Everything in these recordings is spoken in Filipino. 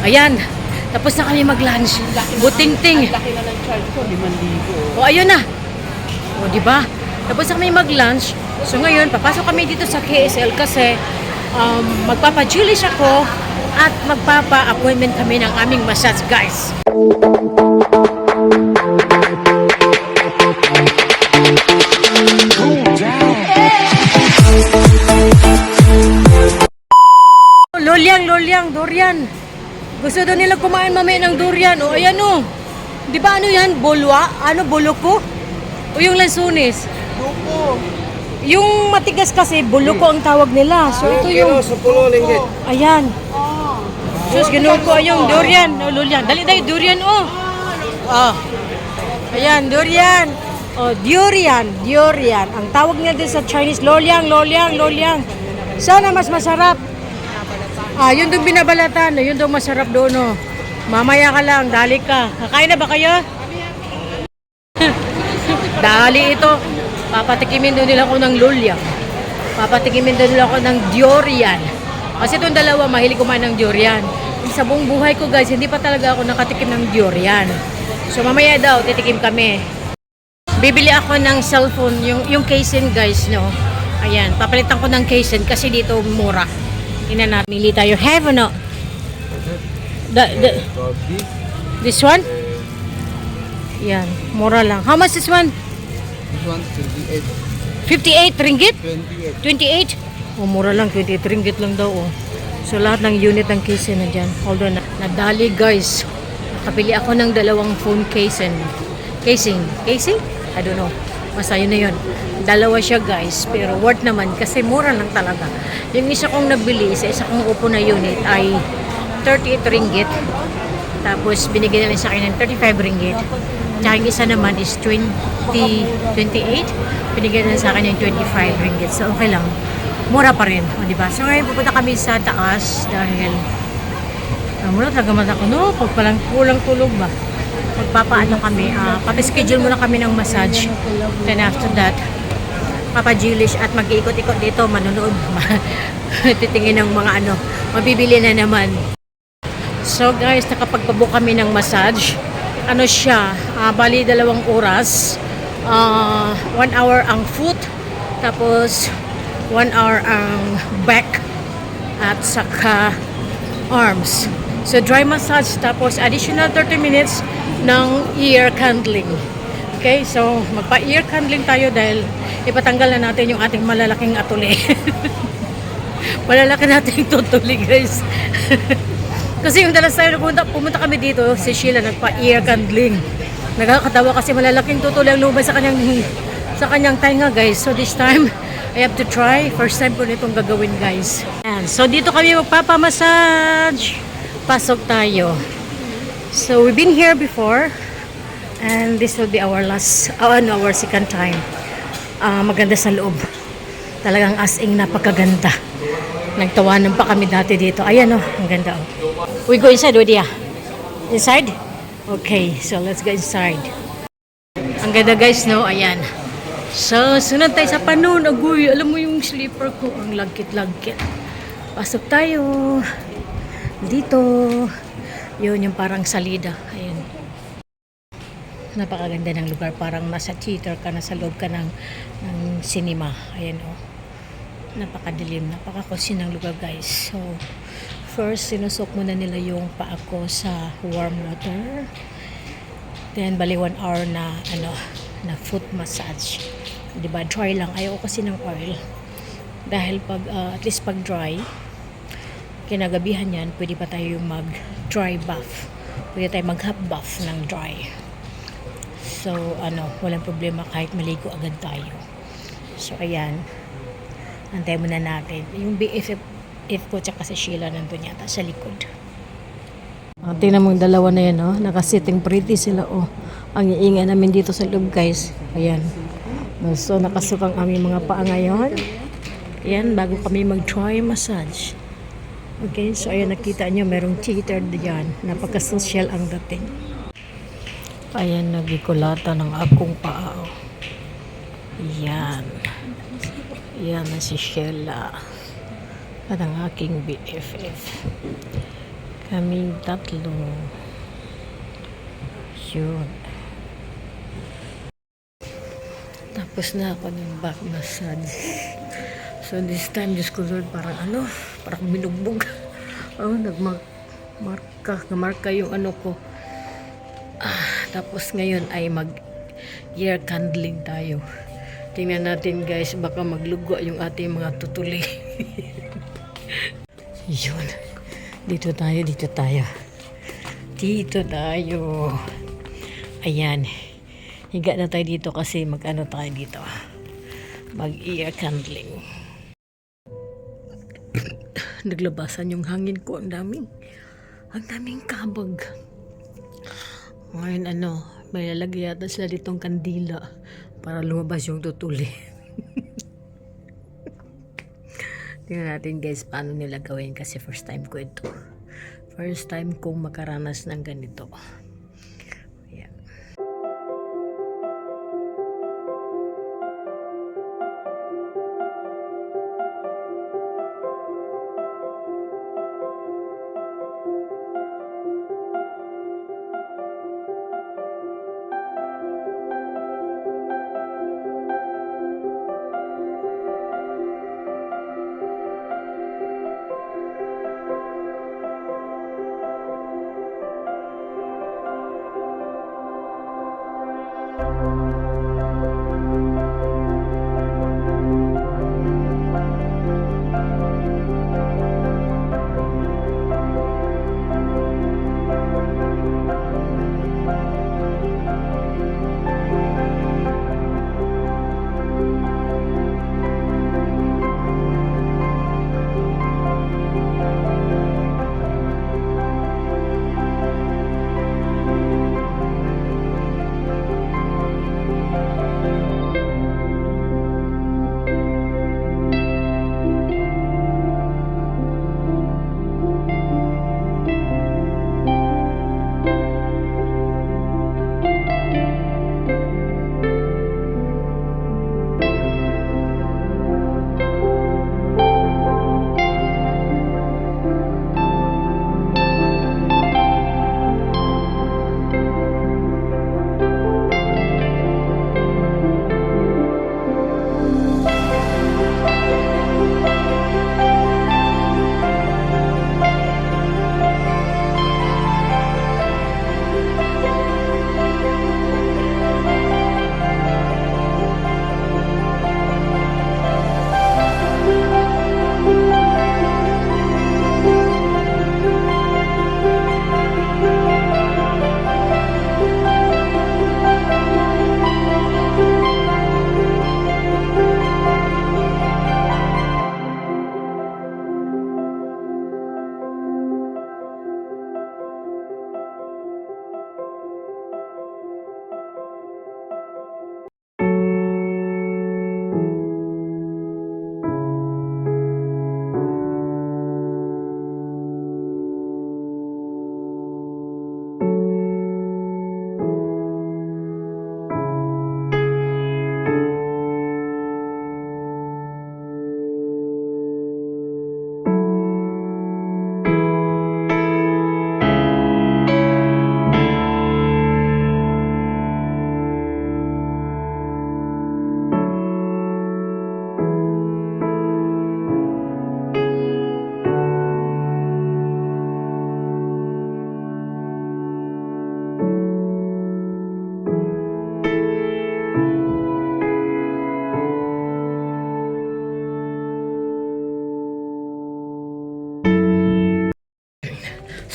Ayan. Tapos na kami mag-lunch. Buting-ting. Ang laki na ng charge ko, 5,000. O, ayun na. O, diba? Tapos na kami mag-lunch. So, ngayon, papasok kami dito sa KSL kasi magpapa-Julish ako at magpapa-appointment kami ng aming massage, guys. Lolyang, durian. Gusto daw nila kumain mamaya ng durian. O, ayan o. Di ba ano yan? Bolwa? Ano, boloko? O yung lansunis? Dupo. Yung matigas kasi, buloko ang tawag nila. So, ito yung... Ayan. Sus, ginuko yung durian. O, lolyang. Dali tayo, durian o. Oh. Ayan, durian. O, durian. Ang tawag niya din sa Chinese, lolyang. Sana mas masarap. Yun doon binabalatan. Yun doon masarap doon, no. Mamaya ka lang, dali ka. Kakain na ba kayo? Dali ito. Papatikimin doon nila ako ng lolyang. Papatikimin doon nila ako ng durian. Kasi itong dalawa, mahilig kumain ng durian. Sa buong buhay ko, guys, hindi pa talaga ako nakatikim ng durian. So, mamaya daw, titikim kami. Bibili ako ng cellphone, yung casing, guys, no. Ayan, papalitan ko ng casing kasi dito mura. Tingnan natin. Mili tayo. Have or no? This one? Yan. Mura lang. How much this one? This one, 58 ringgit? 28. 28? Oh, mura lang. 28 ringgit lang daw. Oh. So, lahat ng unit ng casing na dyan. Hold on. Nadali, guys. Nakapili ako ng dalawang phone casing. Casing? I don't know. Basta yun na yun. Dalawa siya, guys, pero worth naman kasi mura lang talaga. Yung isa kong nabili sa isa kong upo na unit ay 38 ringgit. Tapos binigyan nila sa akin ng 35 ringgit. Tsaka yung isa naman is 28. Binigyan nila sa akin ng 25 ringgit. So okay lang. Mura pa rin, o diba? So ngayon pupunta kami sa taas dahil mura talaga man ako. No, pag palang kulang tulog ba? Magpapaano kami, papischedule muna kami ng massage. Then after that, papa-Julish at mag-iikot-ikot dito, manonood, titingin ng mga ano, mabibili na naman. So guys, nakapagpabook kami ng massage. Ano siya, bali 2 oras. 1 hour ang foot, tapos 1 hour ang back, at saka arms. So dry massage, tapos additional 30 minutes ng ear candling. Okay, so magpa-ear candling tayo dahil ipatanggal na natin yung ating malalaking atuli. Malalaki natin yung tutuli, guys. Kasi yung dalas tayo pumunta kami dito, si Sheila nagpa-ear candling. Nagkakatawa kasi malalaking tutuli ang lumabas sa kanyang tainga, guys. So this time, I have to try. First time ko nitong gagawin, guys. And so dito kami magpapamassage. Pasok tayo. So we've been here before. And this will be our our second time. Maganda sa loob. Talagang as-in napakaganda. Nagtawanan pa kami dati dito. Ayan oh, ang ganda oh. We go inside, Odia. Inside? Okay, so let's go inside. Ang ganda, guys, no? Ayan. So, sunod tayo sa panon. Agoy, alam mo yung slipper ko. Ang lagkit-lagkit. Pasok tayo. Dito. Yun, yung parang salida. Ayan. Napakaganda ng lugar, parang nasa theater ka, nasa loob ka ng cinema. Ayan o, napakadilim, napakakosi ng lugar, guys. So first sinusok muna nila yung paa ko sa warm water, then bali 1 hour na na foot massage, diba? Dry lang, ayaw kasi ng oil dahil pag at least pag dry kinagabihan yan, pwede pa tayo mag dry bath, pwede tayo mag hot bath ng dry. So, walang problema kahit maligo agad tayo. So, ayan. Antay muna natin. Yung BFF ko tsaka si Sheila nandun yata sa likod. Tingnan mo yung dalawa na yan, oh. Nakasitting pretty sila, oh. Ang iingay namin dito sa loob, guys. Ayan. So, nakasuk ang aming mga paa ngayon. Ayan, bago kami mag-try massage. Okay, so ayan, nakita nyo, merong theater diyan. Napaka-social ang dating. Ayan, nagikulata ng akong paa. Yan. Yan na si Sheila. At ang aking BFF. Kami tatlo. Yun. Tapos na ako ng back massage. So this time, Diyos ko Lord, parang parang binugbog. Namarka yung ko. Tapos ngayon ay mag-ear candling tayo. Tingnan natin guys, baka maglugo yung ating mga tutuli. Yun. Dito tayo. Dito tayo. Ayan. Higa na tayo dito kasi tayo dito. Mag-ear candling. Naglabasan yung hangin ko. Ang daming kabag. Ngayon may lalagay yata sila ditong kandila para lumabas yung tutuli. Tingnan natin guys paano nila gawin kasi first time ko ito. First time kong makaranas ng ganito. Ayan.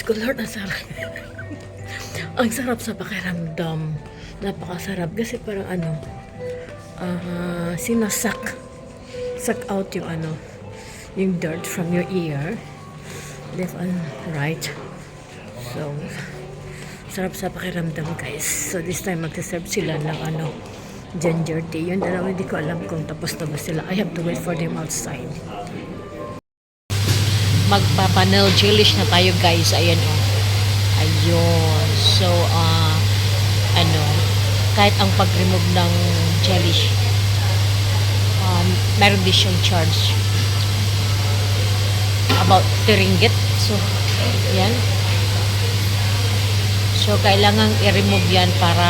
ko Lord, ang sarap. Ang sarap sa pakiramdam. Napakasarap. Kasi parang sinasak out yung dirt from your ear. Left and right. So, sarap sa pakiramdam guys. So, this time magsaserve sila ng ginger tea. Yun dalawa, hindi ko alam kung tapos na ba sila. I have to wait for them outside. Magpapanel gelish na tayo guys. Ayan o. Ayun. So, kahit ang pag-remove ng gelish, meron din siyang charge. About 3 ringgit. So, yan. So, kailangan i-remove yan para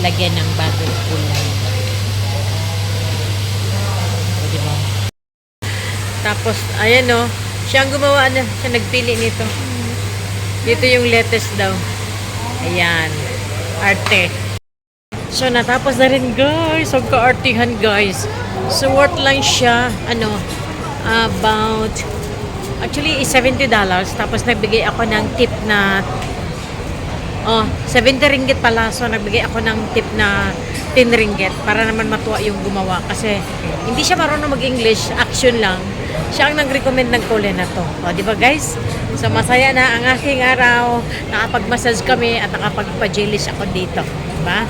lagyan ng bagong kulay. O, diba? Tapos, ayan o. Siya ang gumawa na. Siya nagpili nito. Dito yung lettuce daw. Ayan. Arte. So, natapos na rin, guys. Huwag ka-artihan, guys. So, worth lang siya. Ano? About... Actually, is $70. Tapos, nagbigay ako ng tip na... 70 ringgit pala. So, nagbigay ako ng tip na 10 ringgit para naman matuwa yung gumawa. Kasi, hindi siya marunong mag-English. Action lang. Siya ang nag-recommend ng kulay na to. O, di ba guys? So, masaya na ang aking araw. Nakapag-massage kami at nakapag-pajelish ako dito. Diba?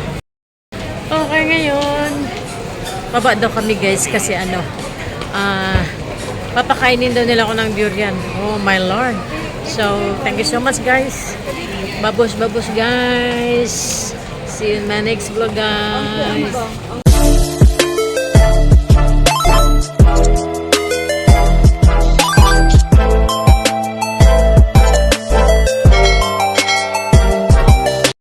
Okay, ngayon. Baba daw kami guys kasi ano, papakainin daw nila ako ng durian. Oh my Lord. So, thank you so much guys. Babos guys. See you in my next vlog guys.